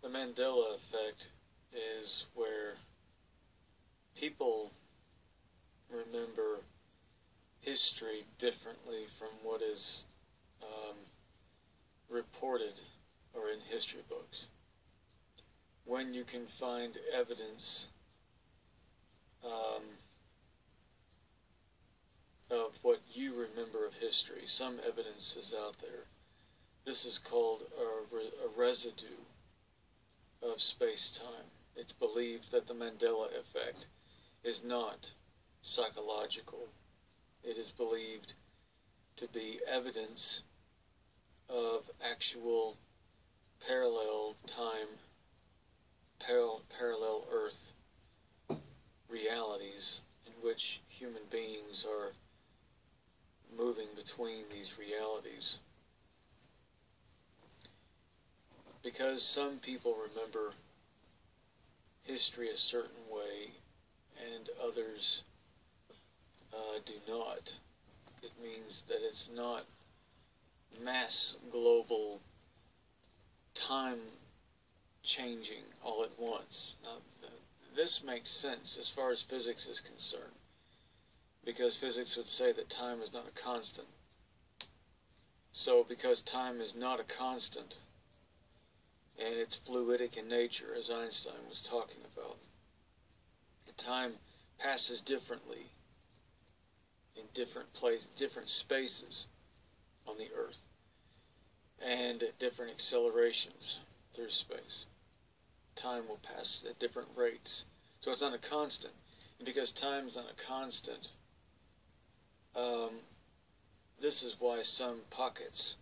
The Mandela effect is where people remember history differently from what is reported or in history books. When you can find evidence of what you remember of history, some evidence is out there. This is called a residue of space-time. It's believed that the Mandela effect is not psychological. It is believed to be evidence of actual parallel time, parallel Earth realities in which human beings are moving between these realities. Because some people remember history a certain way and others do not, it means that it's not mass global time changing all at once. Now, this makes sense as far as physics is concerned, because physics would say that time is not a constant. So because time is not a constant, and it's fluidic in nature, as Einstein was talking about, time passes differently in different places, different spaces on the Earth, and at different accelerations through space. Time will pass at different rates. So it's not a constant. And because time is not a constant, this is why some pockets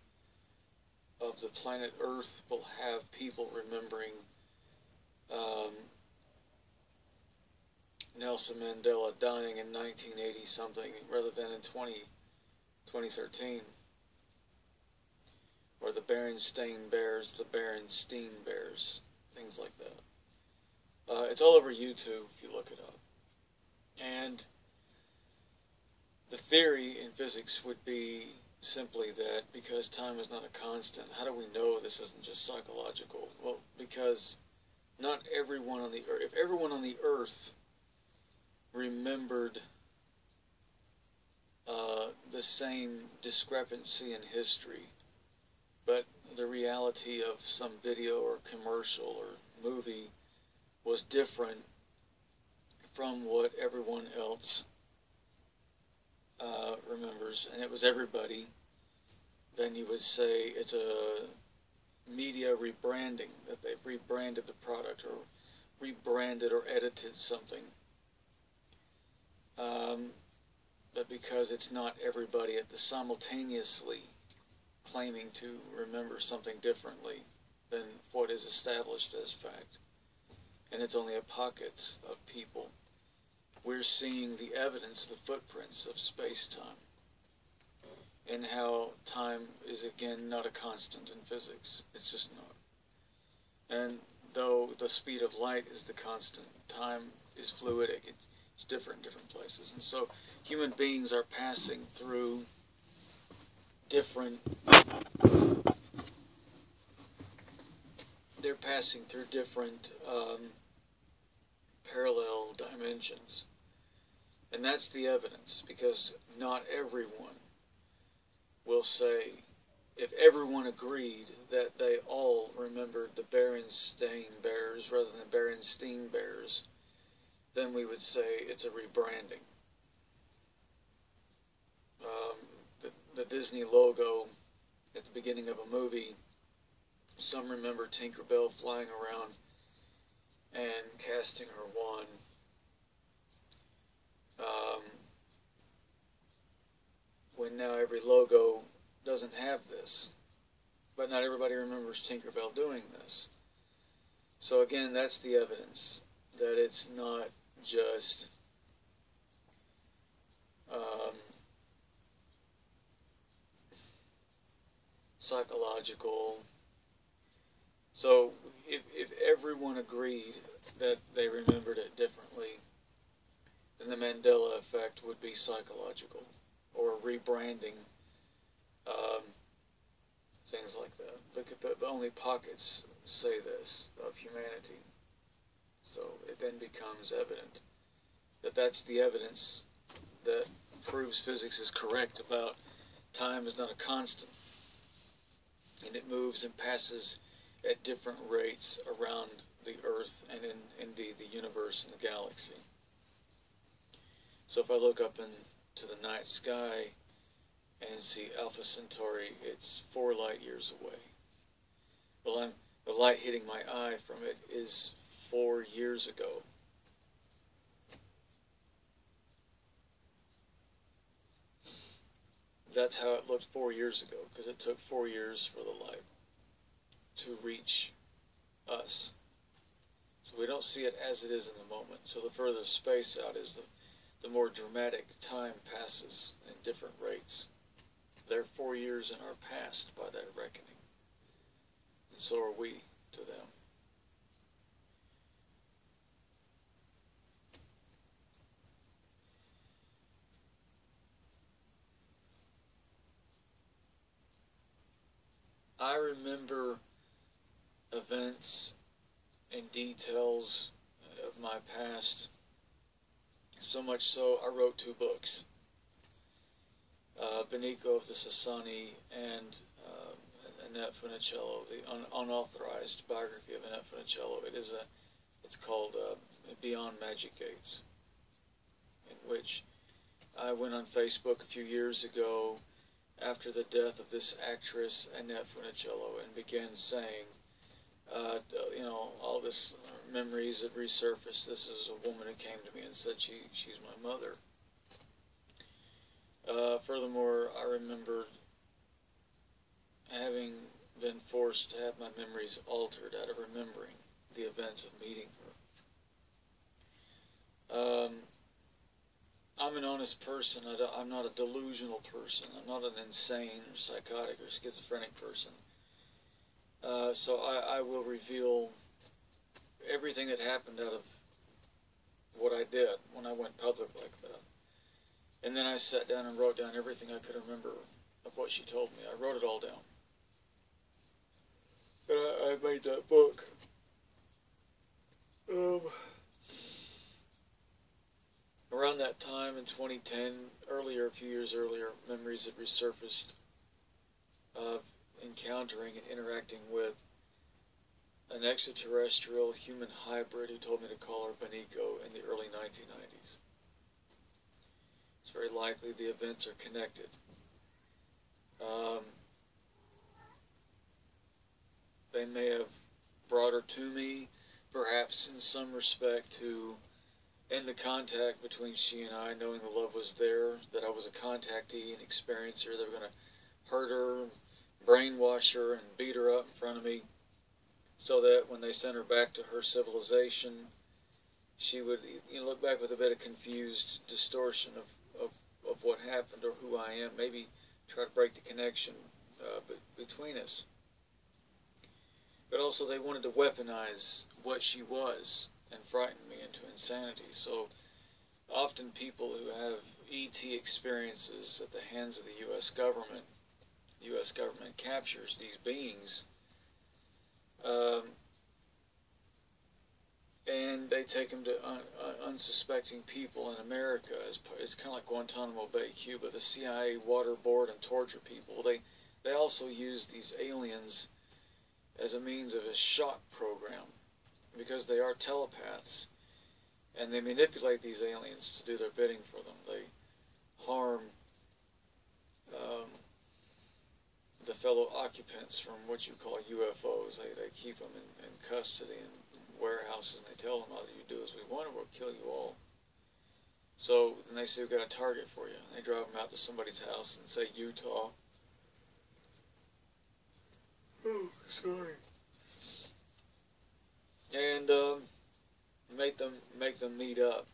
of the planet Earth will have people remembering Nelson Mandela dying in 1980 something rather than in 2013. Or the Berenstain Bears, the Berenstein Bears, things like that. It's all over YouTube if you look it up. And the theory in physics would be simply that because time is not a constant, how do we know this isn't just psychological? Well, because not everyone on the Earth, if everyone on the Earth remembered the same discrepancy in history, but the reality of some video or commercial or movie was different from what everyone else remembers, and it was everybody, then you would say it's a media rebranding, that they've rebranded the product or rebranded or edited something. But because it's not everybody at the simultaneously claiming to remember something differently than what is established as fact, and it's only a pocket of people, we're seeing the evidence, the footprints of space-time, and how time is, again, not a constant in physics. It's just not. And though the speed of light is the constant, time is fluidic. It's different in different places. And so human beings are passing through different parallel dimensions. And that's the evidence, because not everyone will say, if everyone agreed that they all remembered the Berenstain Bears rather than the Berenstein Bears, then we would say it's a rebranding. The Disney logo at the beginning of a movie, some remember Tinkerbell flying around and casting her wand. When now every logo doesn't have this. But not everybody remembers Tinkerbell doing this. So again, that's the evidence that it's not just psychological. So if everyone agreed that they remembered it differently, then the Mandela effect would be psychological, or rebranding, things like that. But only pockets say this of of humanity. So it then becomes evident that that's the evidence that proves physics is correct about time is not a constant, and it moves and passes at different rates around the Earth and indeed the universe and the galaxy. So if I look up into the night sky and see Alpha Centauri, it's 4 light years away. Well, the light hitting my eye from it is 4 years ago. That's how it looked 4 years ago, because it took 4 years for the light to reach us. So we don't see it as it is in the moment. So the further space out is, the more dramatic time passes in different rates. They're 4 years in our past by that reckoning. And so are we to them. I remember events and details of my past, so much so I wrote 2 books. Benico of the Sassani and Annette Funicello, the unauthorized biography of Annette Funicello. It's called Beyond Magic Gates, in which I went on Facebook a few years ago after the death of this actress, Annette Funicello, and began saying, all this memories that resurfaced. This is a woman who came to me and said she's my mother. Furthermore, I remember having been forced to have my memories altered out of remembering the events of meeting her. I'm an honest person. I'm not a delusional person. I'm not an insane or psychotic or schizophrenic person. So I will reveal everything that happened out of what I did when I went public like that. And then I sat down and wrote down everything I could remember of what she told me. I wrote it all down. And I made that book. Around that time in 2010, a few years earlier, memories had resurfaced of encountering and interacting with an extraterrestrial human hybrid who told me to call her Benico in the early 1990s. It's very likely the events are connected. They may have brought her to me, perhaps in some respect to end the contact between she and I, knowing the love was there, that I was a contactee and experiencer. They were going to hurt her, brainwash her, and beat her up in front of me, so that when they sent her back to her civilization, she would look back with a bit of confused distortion of what happened or who I am, maybe try to break the connection between us. But also they wanted to weaponize what she was and frighten me into insanity. So often people who have ET experiences at the hands of the U.S. government captures these beings, and they take them to unsuspecting people in America. It's kind of like Guantanamo Bay, Cuba. The CIA waterboard and torture people. They also use these aliens as a means of a shock program, because they are telepaths, and they manipulate these aliens to do their bidding for them. They harm the fellow occupants from what you call UFOs. They keep them in custody in warehouses, and they tell them, all you do as we want, or we'll kill you all. So then they say, we've got a target for you. And they drive them out to somebody's house and say, Utah. Oh, sorry. And make them meet up.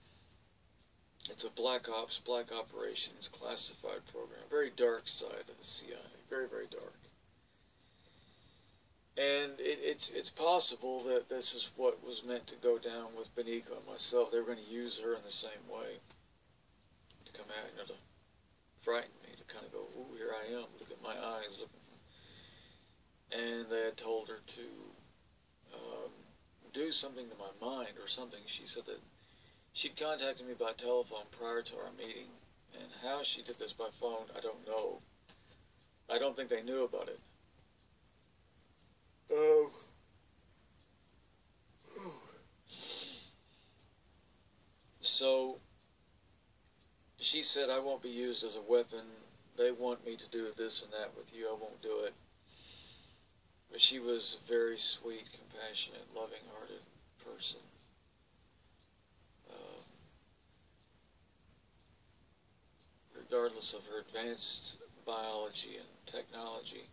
It's a black operations classified program. Very dark side of the CIA. Very, very dark. And it's possible that this is what was meant to go down with Benico and myself. They were going to use her in the same way to come out, to frighten me, to kind of go, ooh, here I am, look at my eyes. And they had told her to do something to my mind or something. She said that she'd contacted me by telephone prior to our meeting, and how she did this by phone, I don't know. I don't think they knew about it. So she said, I won't be used as a weapon. They want me to do this and that with you. I won't do it. But she was a very sweet, compassionate, loving-hearted person. Regardless of her advanced biology and technology,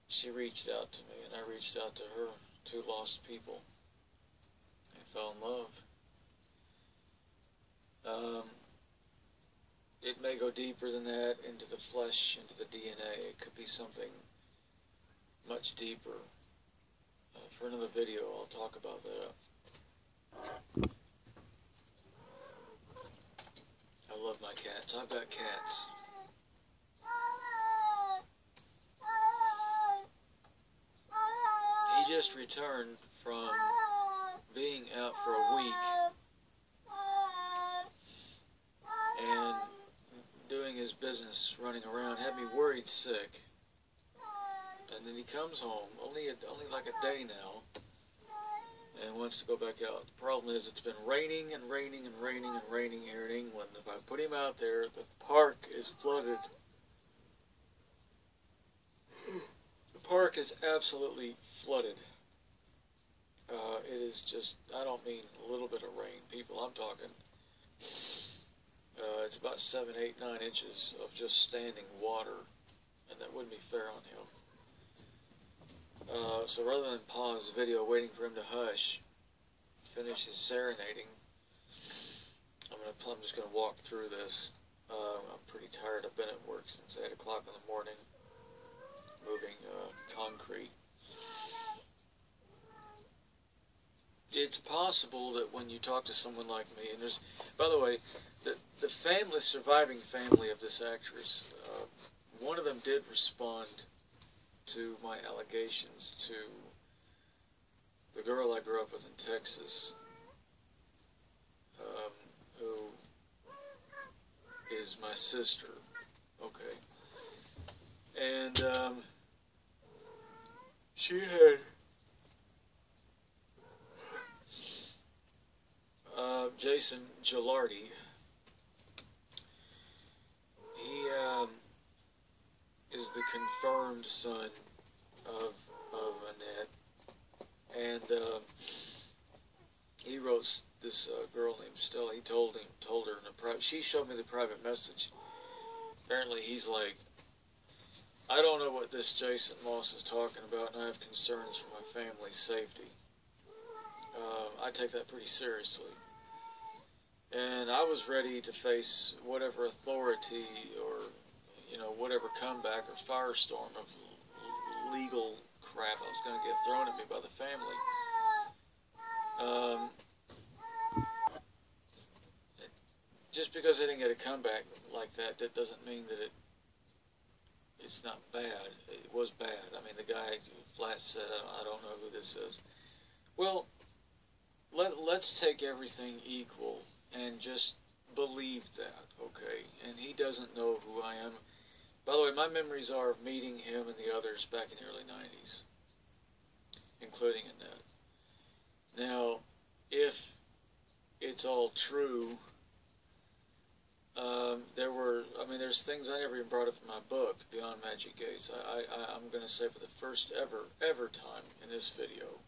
she reached out to me, and I reached out to her, two lost people, and fell in love. It may go deeper than that, into the flesh, into the DNA. It could be something much deeper. For another video, I'll talk about that. I love my cats. I've got cats. He just returned from being out for a week and doing his business, running around, had me worried sick. And then he comes home, only like a day now, and wants to go back out. The problem is it's been raining and raining and raining and raining here in England. If I put him out there, the park is flooded. The park is absolutely flooded. It is just, I don't mean a little bit of rain, people, I'm talking. It's about 7, 8, 9 inches of just standing water, and that wouldn't be fair on him. So rather than pause the video waiting for him to hush, finish his serenading, I'm just going to walk through this. I'm pretty tired. I've been at work since 8 o'clock in the morning, moving concrete. It's possible that when you talk to someone like me, and there's, by the way, the family, surviving family of this actress, one of them did respond to my allegations to the girl I grew up with in Texas, who is my sister, okay, and she had Jason Gilardi. He is the confirmed son of Annette, and he wrote this girl named Stella. He told her in a private. She showed me the private message. Apparently, he's like, I don't know what this Jason Moss is talking about, and I have concerns for my family's safety. I take that pretty seriously. And I was ready to face whatever authority or, whatever comeback or firestorm of legal crap I was going to get thrown at me by the family. Just because I didn't get a comeback like that, that doesn't mean that it's not bad. It was bad. I mean, the guy flat said, I don't know who this is. Well, let's take everything equal and just believe that, okay? And he doesn't know who I am. By the way, my memories are of meeting him and the others back in the early 90s, including Annette. Now, if it's all true, there's things I never even brought up in my book, Beyond Magic Gates. I'm going to say for the first ever time in this video,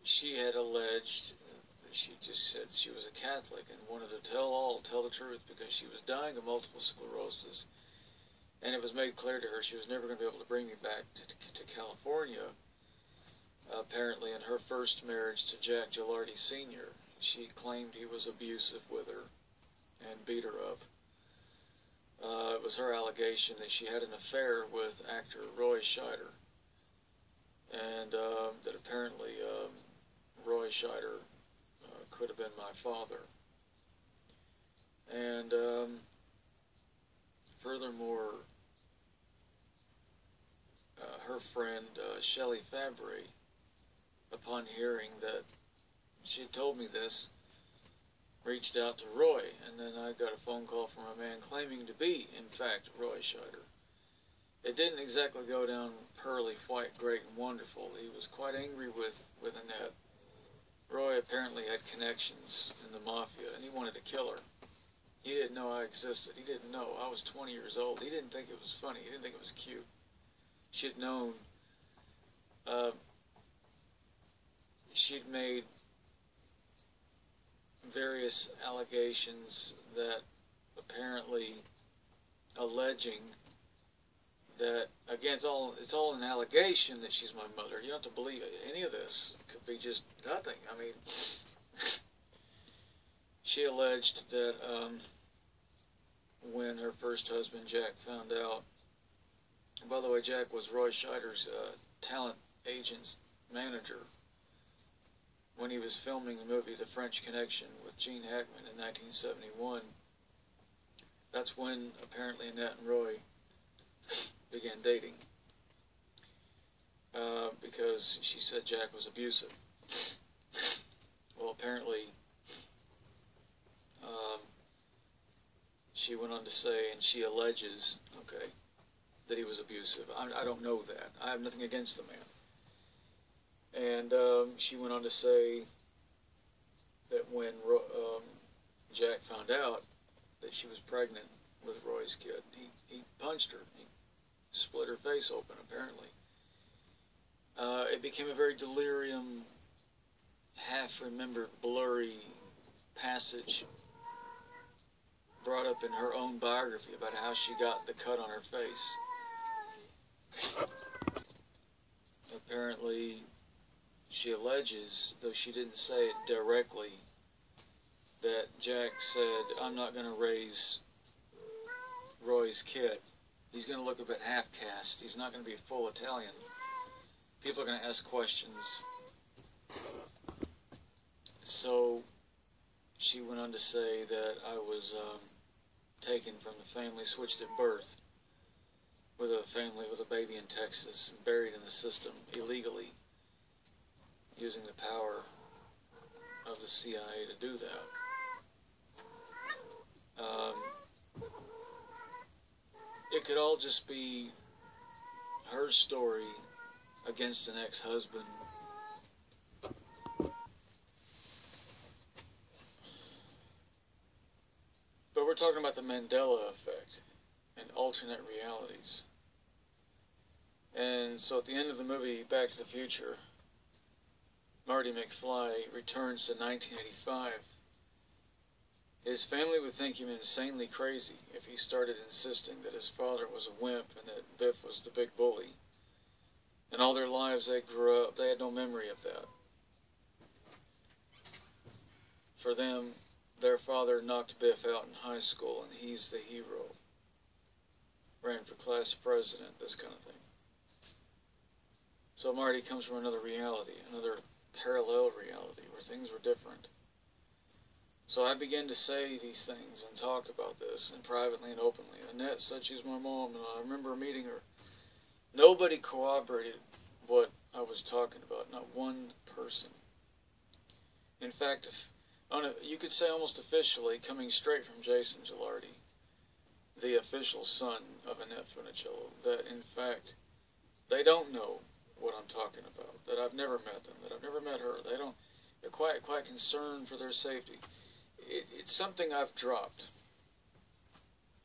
she had alleged, she just said she was a Catholic and wanted to tell the truth because she was dying of multiple sclerosis. And it was made clear to her she was never going to be able to bring me back to California. Apparently in her first marriage to Jack Gilardi Sr., she claimed he was abusive with her and beat her up. It was her allegation that she had an affair with actor Roy Scheider. And that apparently Roy Scheider could have been my father. And furthermore, her her friend, Shelley Fabre, upon hearing that she had told me this, reached out to Roy, and then I got a phone call from a man claiming to be, in fact, Roy Scheider. It didn't exactly go down pearly, white, great, and wonderful. He was quite angry with Annette. Roy apparently had connections in the mafia, and he wanted to kill her. He didn't know I existed. He didn't know. I was 20 years old. He didn't think it was funny. He didn't think it was cute. She'd known. She'd made various allegations that apparently alleging that, again, it's all an allegation that she's my mother. You don't have to believe it. Any of this. It could be just nothing. I mean, she alleged that when her first husband, Jack, found out, and by the way, Jack was Roy Scheider's talent agent's manager when he was filming the movie The French Connection with Gene Hackman in 1971. That's when apparently Annette and Roy began dating, because she said Jack was abusive. Well, apparently she went on to say, and she alleges, okay, that he was abusive. I don't know that. I have nothing against the man. And she went on to say that when Jack found out that she was pregnant with Roy's kid, he punched her. He split her face open, apparently. It became a very delirium, half-remembered, blurry passage brought up in her own biography about how she got the cut on her face. Apparently, she alleges, though she didn't say it directly, that Jack said, "I'm not going to raise Roy's kid. He's going to look a bit half-caste. He's not going to be full Italian. People are going to ask questions." So she went on to say that I was taken from the family, switched at birth with a family with a baby in Texas, and buried in the system illegally, using the power of the CIA to do that. It could all just be her story against an ex-husband. But we're talking about the Mandela effect and alternate realities. And so at the end of the movie, Back to the Future, Marty McFly returns to 1985. His family would think him insanely crazy if he started insisting that his father was a wimp and that Biff was the big bully. And all their lives they grew up, they had no memory of that. For them, their father knocked Biff out in high school and he's the hero. Ran for class president, this kind of thing. So Marty comes from another reality, another parallel reality where things were different. So I began to say these things and talk about this, and privately and openly. Annette said she's my mom, and I remember meeting her. Nobody corroborated what I was talking about, not one person. In fact, you could say almost officially, coming straight from Jason Gilardi, the official son of Annette Funicello, that in fact they don't know what I'm talking about, that I've never met them, that I've never met her. They're quite concerned for their safety. It's something I've dropped,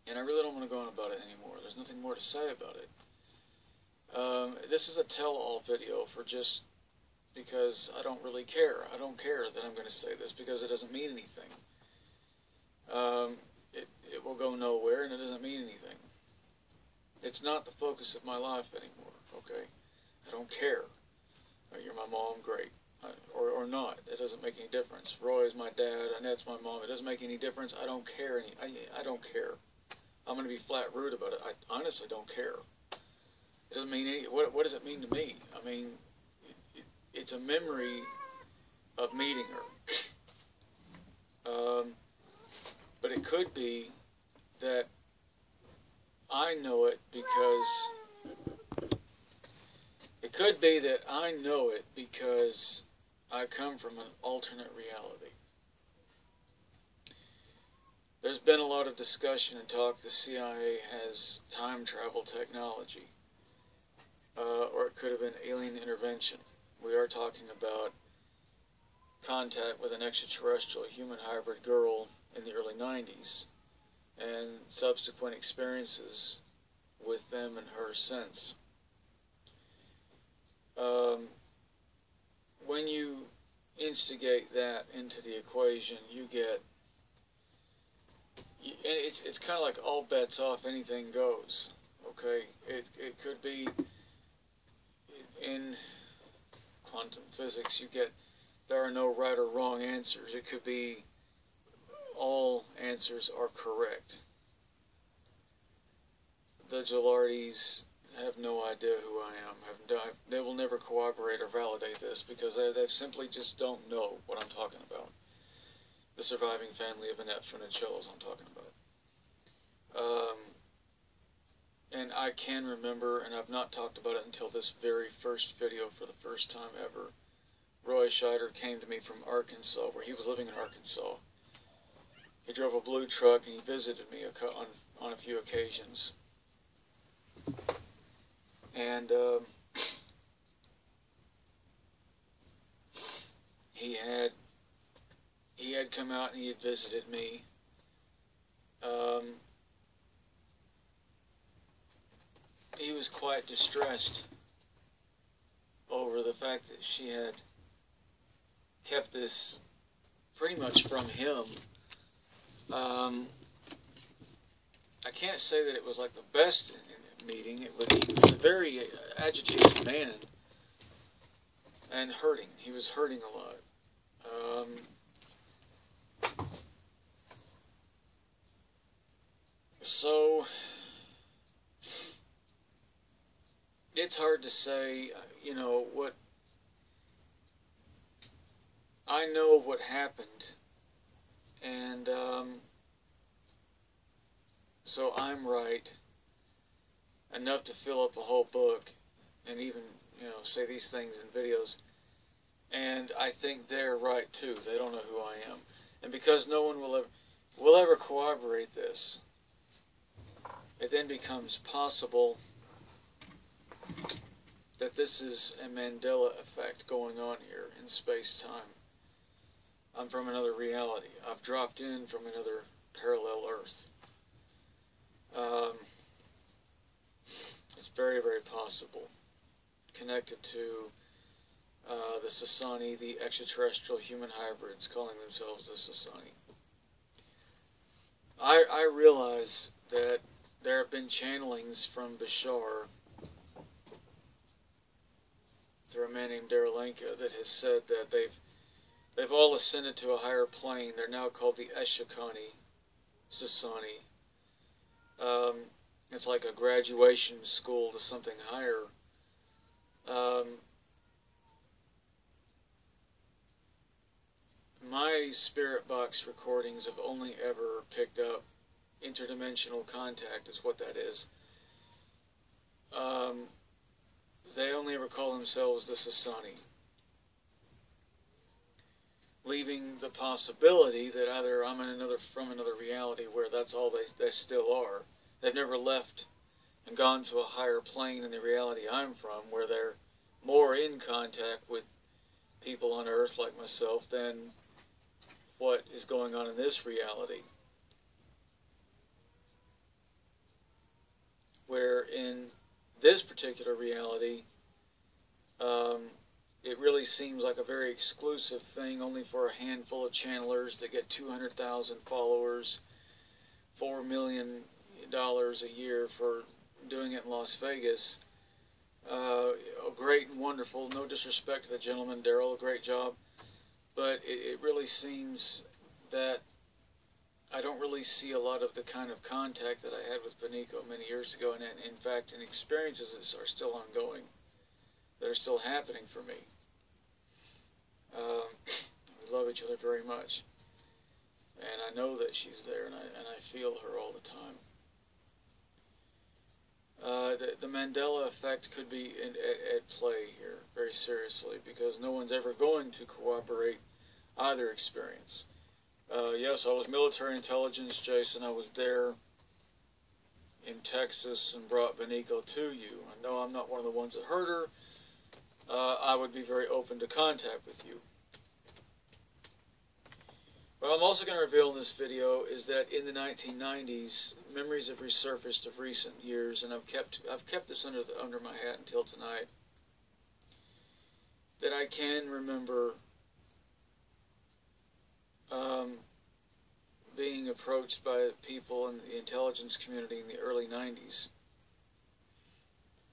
and I really don't want to go on about it anymore. There's nothing more to say about it. This is a tell-all video for just because I don't really care. I don't care that I'm going to say this because it doesn't mean anything. It will go nowhere, and it doesn't mean anything. It's not the focus of my life anymore, okay? I don't care. You're my mom, great. Or not. It doesn't make any difference. Roy is my dad, Annette's my mom. It doesn't make any difference. I don't care. I don't care. I'm going to be flat rude about it. I honestly don't care. It doesn't mean any. What does it mean to me? I mean, it's a memory of meeting her. But it could be that I know it because could be that I know it because I come from an alternate reality. There's been a lot of discussion and talk the CIA has time travel technology, or it could have been alien intervention. We are talking about contact with an extraterrestrial human hybrid girl in the early 90s and subsequent experiences with them and her since. When you instigate that into the equation, you get, it's kind of like all bets off, anything goes. Okay, it could be in quantum physics. You get, there are no right or wrong answers. It could be all answers are correct. The Gilardi's have no idea who I am. They will never corroborate or validate this because they simply just don't know what I'm talking about. The surviving family of inept funicellos I'm talking about. And I can remember, and I've not talked about it until this very first video for the first time ever, Roy Scheider came to me from Arkansas, where he was living in Arkansas. He drove a blue truck and he visited me on a few occasions. And he had come out and he had visited me. He was quite distressed over the fact that she had kept this pretty much from him. I can't say that it was like the best meeting. He was a very agitated man and hurting. He was hurting a lot. So it's hard to say, you know, what I know of what happened, and so I'm right enough to fill up a whole book and even, you know, say these things in videos. And I think they're right too. They don't know who I am. And because no one will ever corroborate this, it then becomes possible that this is a Mandela effect going on here in space-time. I'm from another reality. I've dropped in from another parallel Earth. It's very, very possible. Connected to the Sasani, the extraterrestrial human hybrids calling themselves the Sasani. I realize that there have been channelings from Bashar through a man named Derilenko that has said that they've all ascended to a higher plane. They're now called the Eshakani Sasani. It's like a graduation school to something higher. My spirit box recordings have only ever picked up interdimensional contact, is what that is. They only ever call themselves the Sasani, leaving the possibility that either I'm from another reality where that's all they still are. They've never left and gone to a higher plane in the reality I'm from, where they're more in contact with people on Earth like myself than what is going on in this reality. Where in this particular reality, it really seems like a very exclusive thing, only for a handful of channelers that get 200,000 followers, $4 million a year for doing it in Las Vegas. Great and wonderful. No disrespect to the gentleman, Daryl, great job. But it really seems that I don't really see a lot of the kind of contact that I had with Panico many years ago, and in fact, and experiences that are still ongoing, that are still happening for me. We love each other very much, and I know that she's there, and I feel her all the time. The Mandela effect could be at play here very seriously, because no one's ever going to corroborate either experience. Yes, I was military intelligence, Jason. I was there in Texas and brought Beniko to you. I know I'm not one of the ones that hurt her. I would be very open to contact with you. What I'm also going to reveal in this video is that in the 1990s, memories have resurfaced of recent years, and I've kept this under my hat until tonight, that I can remember being approached by people in the intelligence community in the early 90s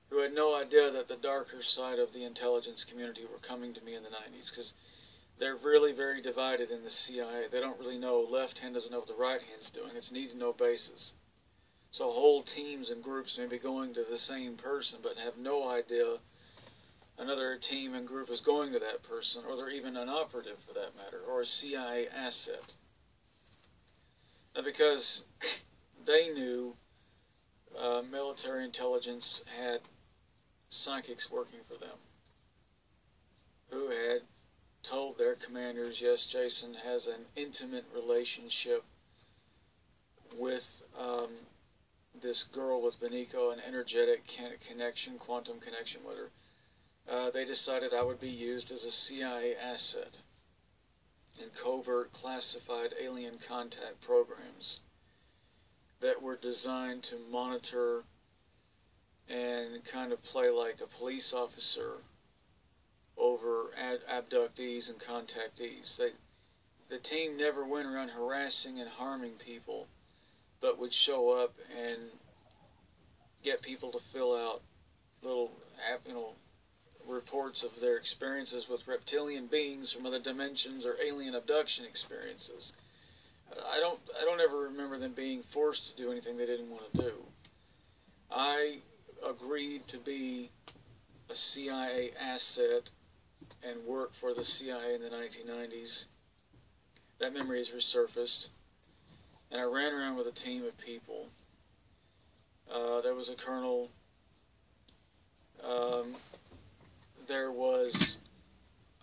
who had no idea that the darker side of the intelligence community were coming to me in the 90s, because they're really very divided in the CIA. They don't really know. Left hand doesn't know what the right hand's doing. It's need-to-know basis. So whole teams and groups may be going to the same person but have no idea another team and group is going to that person, or they're even an operative for that matter, or a CIA asset. Now, because they knew military intelligence had psychics working for them who had told their commanders, yes, Jason has an intimate relationship with this girl, with Beniko, an energetic connection, quantum connection with her. They decided I would be used as a CIA asset in covert classified alien contact programs that were designed to monitor and kind of play like a police officer over abductees and contactees. The team never went around harassing and harming people, but would show up and get people to fill out little, reports of their experiences with reptilian beings from other dimensions or alien abduction experiences. I don't ever remember them being forced to do anything they didn't want to do. I agreed to be a CIA asset and work for the CIA in the 1990s. That memory has resurfaced. And I ran around with a team of people. There was a colonel. There was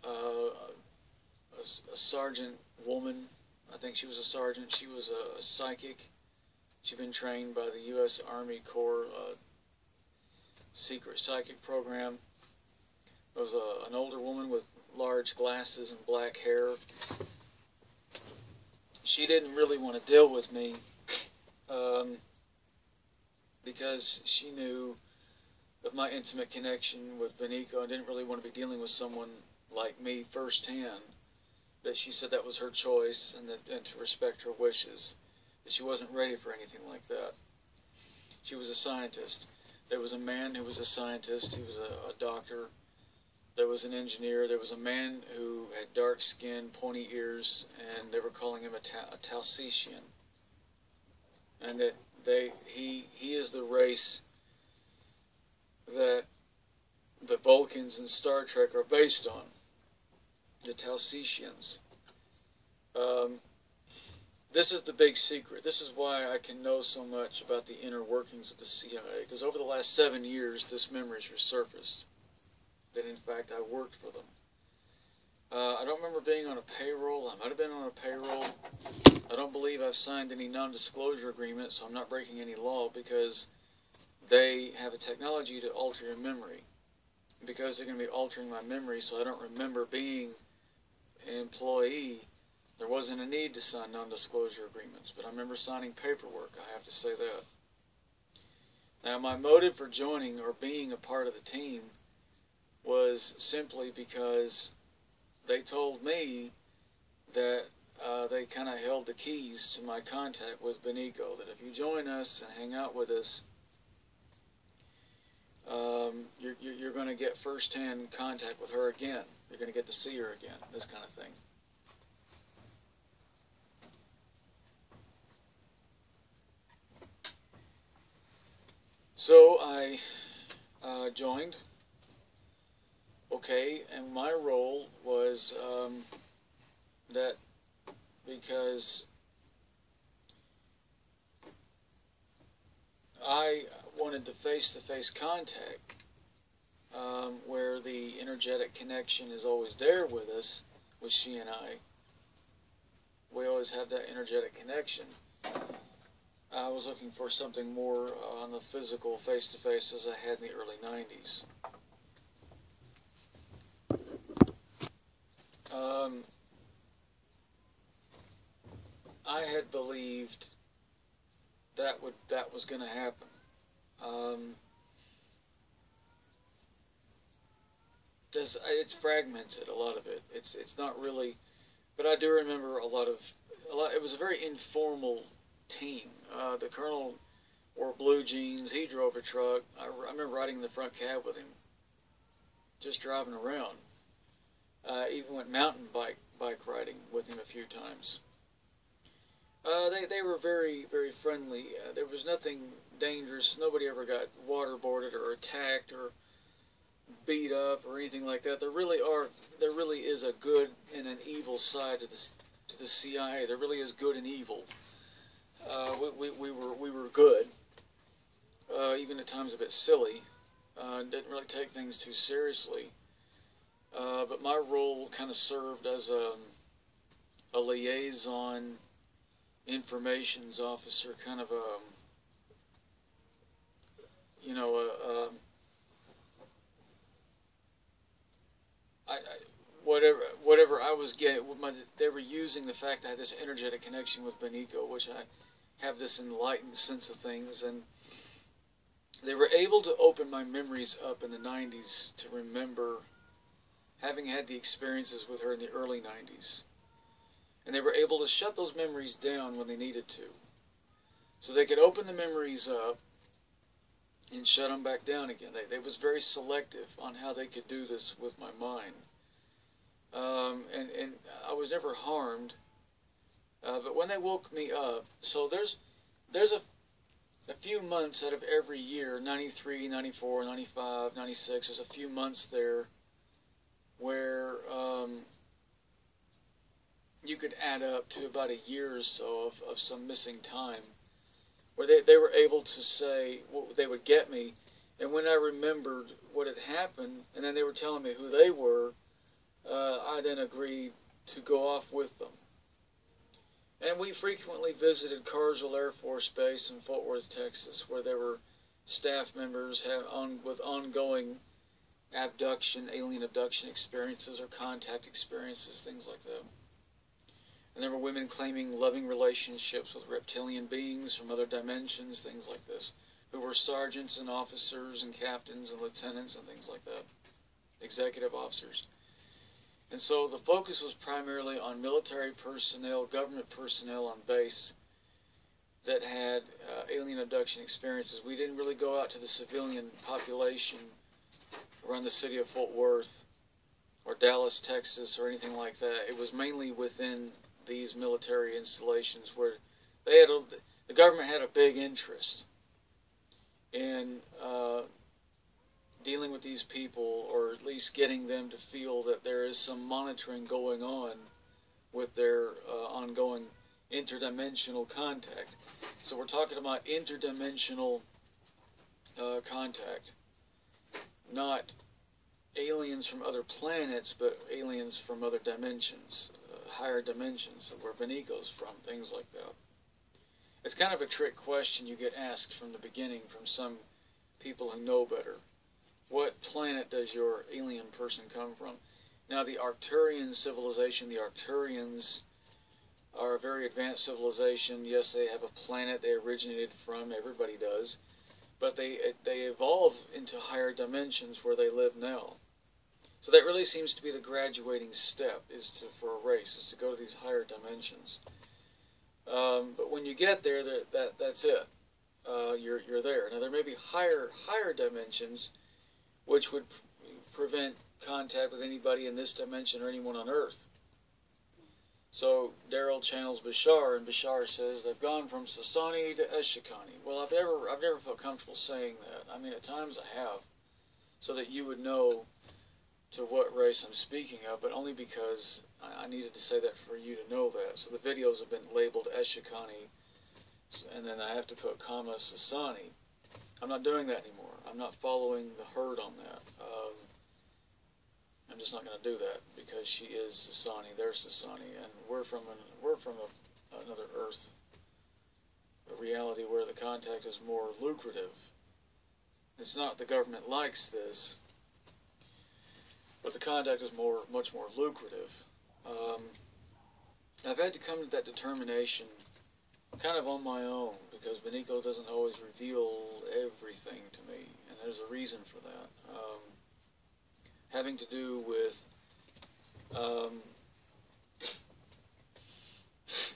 a sergeant woman. I think she was a sergeant. She was a psychic. She'd been trained by the U.S. Army Corps secret psychic program. There was an older woman with large glasses and black hair. She didn't really want to deal with me because she knew of my intimate connection with Beniko and didn't really want to be dealing with someone like me firsthand. That she said that was her choice, and to respect her wishes. That she wasn't ready for anything like that. She was a scientist. There was a man who was a scientist. He was a doctor. There was an engineer. There was a man who had dark skin, pointy ears, and they were calling him a Talsician. And that he is the race that the Vulcans in Star Trek are based on. The Talsicians. This is the big secret. This is why I can know so much about the inner workings of the CIA, because over the last 7 years this memory has resurfaced. That in fact I worked for them. I don't remember being on a payroll. I might have been on a payroll. I don't believe I've signed any non-disclosure agreement, so I'm not breaking any law, because they have a technology to alter your memory. Because they're going to be altering my memory so I don't remember being an employee, there wasn't a need to sign non-disclosure agreements. But I remember signing paperwork, I have to say that. Now, my motive for joining or being a part of the team was simply because they told me that they kind of held the keys to my contact with Beniko, that if you join us and hang out with us, you're going to get first-hand contact with her again. You're going to get to see her again, this kind of thing. So I joined. Okay, and my role was that because I wanted the face-to-face contact where energetic connection is always there with us, with she and I. We always have that energetic connection. I was looking for something more on the physical, face-to-face, as I had in the early 90s. I had believed that was going to happen. It's fragmented, a lot of it. It's not really, but I do remember a lot. It was a very informal team. The colonel wore blue jeans. He drove a truck. I remember riding in the front cab with him, just driving around. Even went mountain bike riding with him a few times. They were very, very friendly. There was nothing dangerous. Nobody ever got waterboarded or attacked or beat up or anything like that. There really is a good and an evil side to the CIA. There really is good and evil. We were good, even at times a bit silly. Didn't really take things too seriously. But my role kind of served as a liaison, informations officer, kind of a, you know, whatever I was getting. They were using the fact I had this energetic connection with Benico, which I have this enlightened sense of things, and they were able to open my memories up in the 90s to remember having had the experiences with her in the early 90s. And they were able to shut those memories down when they needed to. So they could open the memories up and shut them back down again. They was very selective on how they could do this with my mind. And I was never harmed. But when they woke me up, so there's a few months out of every year, 93, 94, 95, 96, there's a few months there where you could add up to about a year or so of some missing time, where they were able to say, well, they would get me, and when I remembered what had happened, and then they were telling me who they were, I then agreed to go off with them. And we frequently visited Carswell Air Force Base in Fort Worth, Texas, where there were staff members with ongoing alien abduction experiences or contact experiences, things like that. And there were women claiming loving relationships with reptilian beings from other dimensions, things like this, who were sergeants and officers and captains and lieutenants and things like that, executive officers. And so the focus was primarily on military personnel, government personnel on base that had alien abduction experiences. We didn't really go out to the civilian population around the city of Fort Worth or Dallas, Texas, or anything like that. It was mainly within these military installations where the government had a big interest in dealing with these people, or at least getting them to feel that there is some monitoring going on with their ongoing interdimensional contact. So we're talking about interdimensional contact, not aliens from other planets, but aliens from other dimensions, higher dimensions, where Benico's from, things like that. It's kind of a trick question you get asked from the beginning from some people who know better. What planet does your alien person come from? Now, the Arcturian civilization, the Arcturians are a very advanced civilization. Yes, they have a planet they originated from, everybody does, but they evolve into higher dimensions where they live now. So that really seems to be the graduating step for a race, is to go to these higher dimensions. But when you get there, that's it. You're there. Now there may be higher dimensions, which would prevent contact with anybody in this dimension or anyone on Earth. So Daryl channels Bashar, and Bashar says they've gone from Sasani to Eshikani. Well, I've never felt comfortable saying that. I mean, at times I have, so that you would know to what race I'm speaking of, but only because I needed to say that for you to know that. So the videos have been labeled Eshikani, and then I have to put comma Sasani. I'm not doing that anymore. I'm not following the herd on that. just not going to do that because she is Sasani, they're Sasani, and we're from another Earth, a reality where the contact is more lucrative. It's not the government likes this, but the contact is much more lucrative. I've had to come to that determination kind of on my own because Benico doesn't always reveal everything to me, and there's a reason for that. Having to do with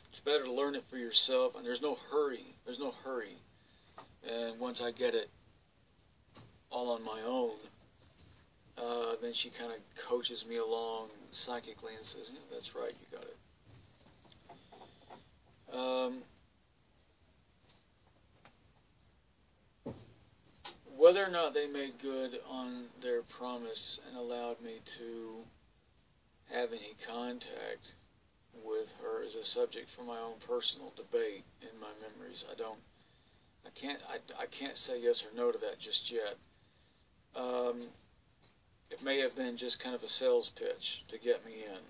it's better to learn it for yourself, and there's no hurry. There's no hurry. And once I get it all on my own, then she kind of coaches me along psychically and says, yeah, that's right, you got it. Whether or not they made good on their promise and allowed me to have any contact with her is a subject for my own personal debate in my memories. I can't say yes or no to that just yet. It may have been just kind of a sales pitch to get me in.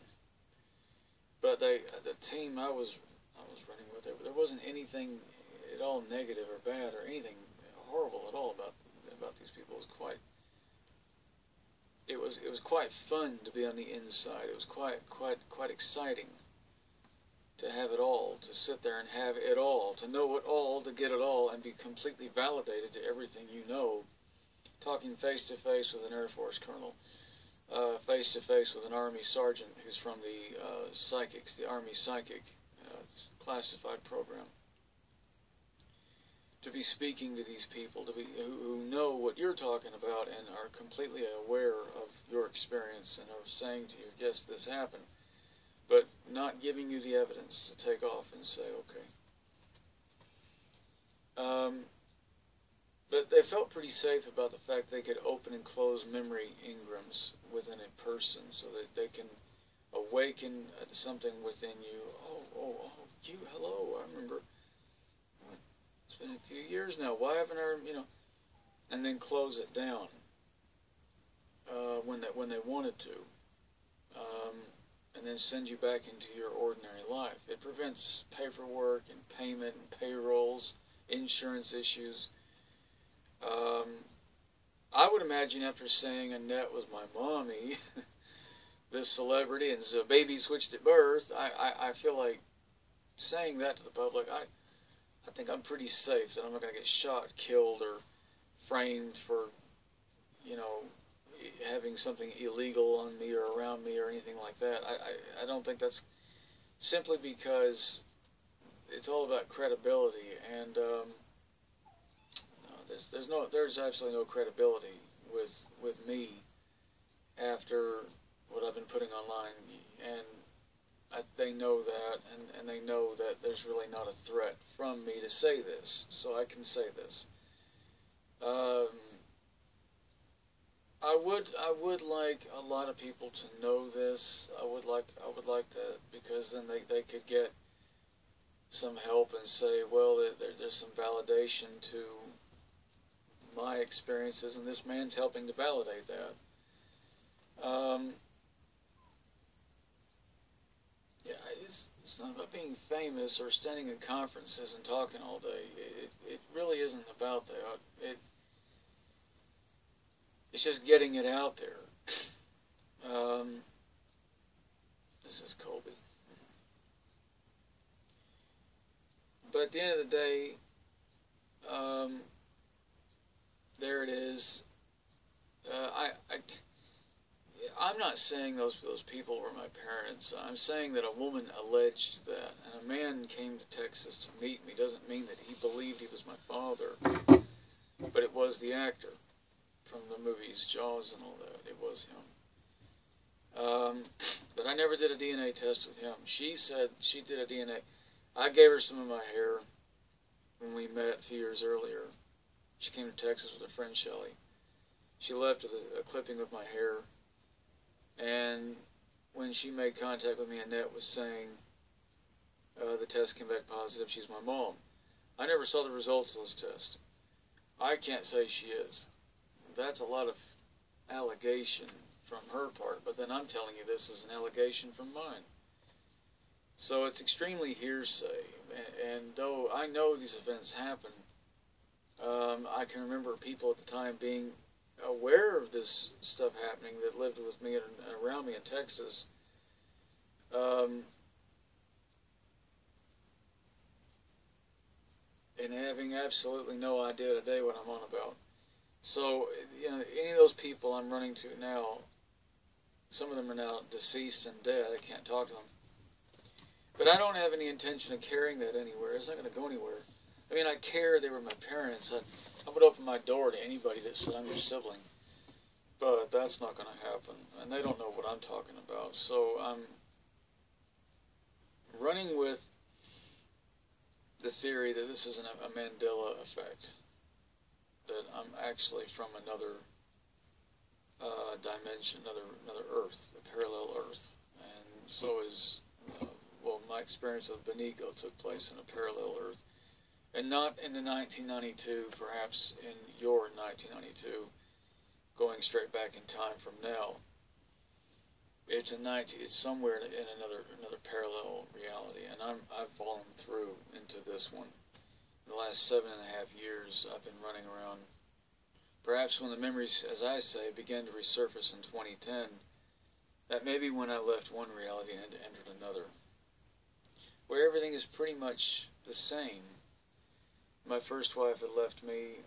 But the team I was running with, there wasn't anything at all negative or bad or anything horrible at all about these people. It was quite fun to be on the inside. It was quite exciting to have it all, to sit there and have it all, to know it all, to get it all, and be completely validated to everything you know. Talking face to face with an Air Force colonel, face to face with an Army sergeant who's from the psychics, the Army psychic classified program. To be speaking to these people, who know what you're talking about and are completely aware of your experience and are saying to you, yes, this happened, but not giving you the evidence to take off and say, okay. But they felt pretty safe about the fact they could open and close memory engrams within a person so that they can awaken something within you. Oh, you, hello, I remember. It's been a few years now. Why haven't I, and then close it down when they wanted to, and then send you back into your ordinary life. It prevents paperwork and payment and payrolls, insurance issues. I would imagine after saying Annette was my mommy, this celebrity, and the baby switched at birth, I feel like saying that to the public, I think I'm pretty safe that I'm not going to get shot, killed, or framed for, having something illegal on me or around me or anything like that. I don't think that's simply because it's all about credibility, and there's absolutely no credibility with me after what I've been putting online, and they know that, and they know that there's really not a threat from me to say this, so I can say this. I would like a lot of people to know this. I would like that, because then they could get some help and say, well, there's some validation to my experiences, and this man's helping to validate that. Yeah, it's not about being famous or standing in conferences and talking all day. It really isn't about that. It's just getting it out there. This is Colby. But at the end of the day, there it is. I'm not saying those people were my parents. I'm saying that a woman alleged that, and a man came to Texas to meet me. Doesn't mean that he believed he was my father, but it was the actor from the movies Jaws and all that. It was him. But I never did a DNA test with him. She said she did a DNA. I gave her some of my hair when we met a few years earlier. She came to Texas with her friend Shelly. She left with a clipping of my hair. And when she made contact with me, Annette was saying the test came back positive. She's my mom. I never saw the results of those tests. I can't say she is. That's a lot of allegation from her part, but then I'm telling you this is an allegation from mine. So it's extremely hearsay, and though I know these events happen, I can remember people at the time being aware of this stuff happening that lived with me and around me in Texas. And having absolutely no idea today what I'm on about. So, you know, any of those people I'm running to now, some of them are now deceased and dead. I can't talk to them. But I don't have any intention of carrying that anywhere. It's not going to go anywhere. I mean, I care they were my parents. I would open my door to anybody that said I'm your sibling. But that's not going to happen. And they don't know what I'm talking about. So I'm running with the theory that this isn't a Mandela effect. That I'm actually from another dimension, another Earth, a parallel Earth. And so is, well, my experience with Benico took place in a parallel Earth. And not in the 1992, perhaps in your 1992, going straight back in time from now. It's somewhere in another parallel reality, and I've fallen through into this one. In the last 7.5 years, I've been running around. Perhaps when the memories, as I say, began to resurface in 2010, that may be when I left one reality and entered another, where everything is pretty much the same. My first wife had left me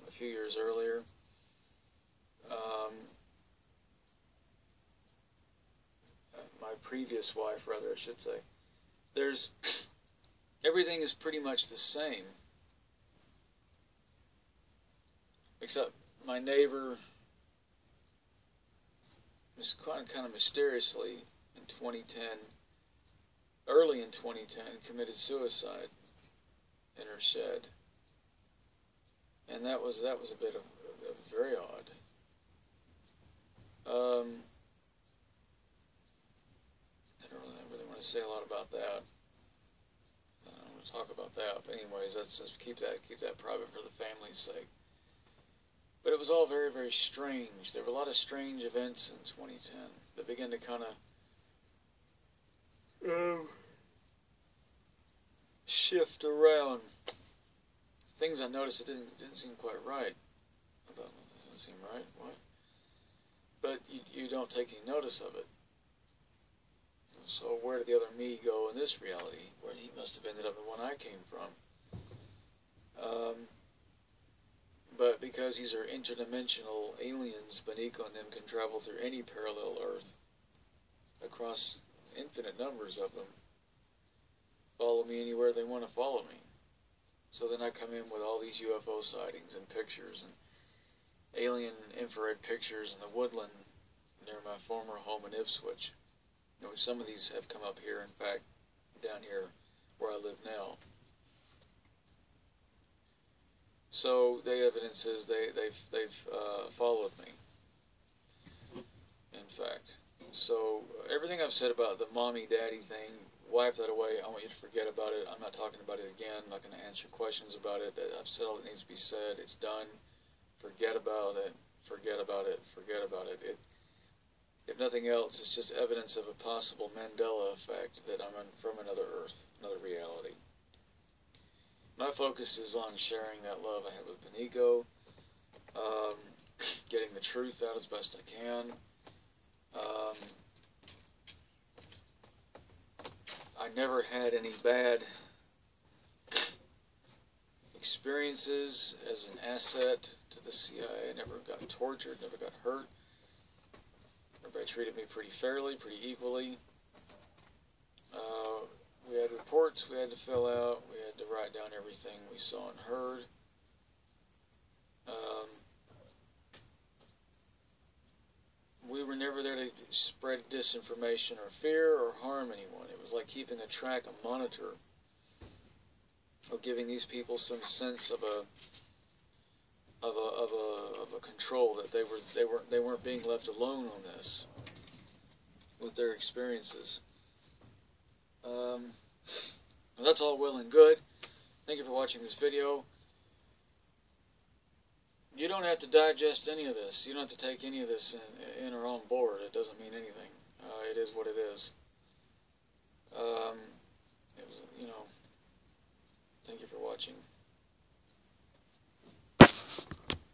a few years earlier. My previous wife, rather, I should say. Everything is pretty much the same. Except my neighbor, kind of mysteriously, in 2010, early in 2010, committed suicide in her shed. And that was a bit of very odd. I don't really want to say a lot about that. I don't want to talk about that. But anyways, let's keep that private for the family's sake. But it was all very, very strange. There were a lot of strange events in 2010 that began to kind of shift around. Things I noticed that didn't seem quite right. I thought, it doesn't seem right. What? But you don't take any notice of it. So where did the other me go in this reality? Where he must have ended up the one I came from. But because these are interdimensional aliens, Benico and them can travel through any parallel Earth, across infinite numbers of them, follow me anywhere they want to follow me. So then I come in with all these UFO sightings and pictures and alien infrared pictures in the woodland near my former home in Ipswich. You know, some of these have come up here, in fact, down here where I live now. So the evidence is they've followed me, in fact. So everything I've said about the mommy-daddy thing, wipe that away. I want you to forget about it. I'm not talking about it again. I'm not going to answer questions about it. I've said all that needs to be said. It's done. Forget about it. Forget about it. Forget about it. If nothing else, it's just evidence of a possible Mandela effect that I'm from another Earth, another reality. My focus is on sharing that love I had with Benico, getting the truth out as best I can. I never had any bad experiences as an asset to the CIA. I never got tortured, never got hurt. Everybody treated me pretty fairly, pretty equally. We had reports we had to fill out. We had to write down everything we saw and heard. We were never there to spread disinformation or fear or harm anyone. It was like keeping a track, a monitor, of giving these people some sense of a control, that they weren't being left alone on this with their experiences. That's all well and good. Thank you for watching this video. You don't have to digest any of this. You don't have to take any of this in or on board. It doesn't mean anything. It is what it is. It was, thank you for watching.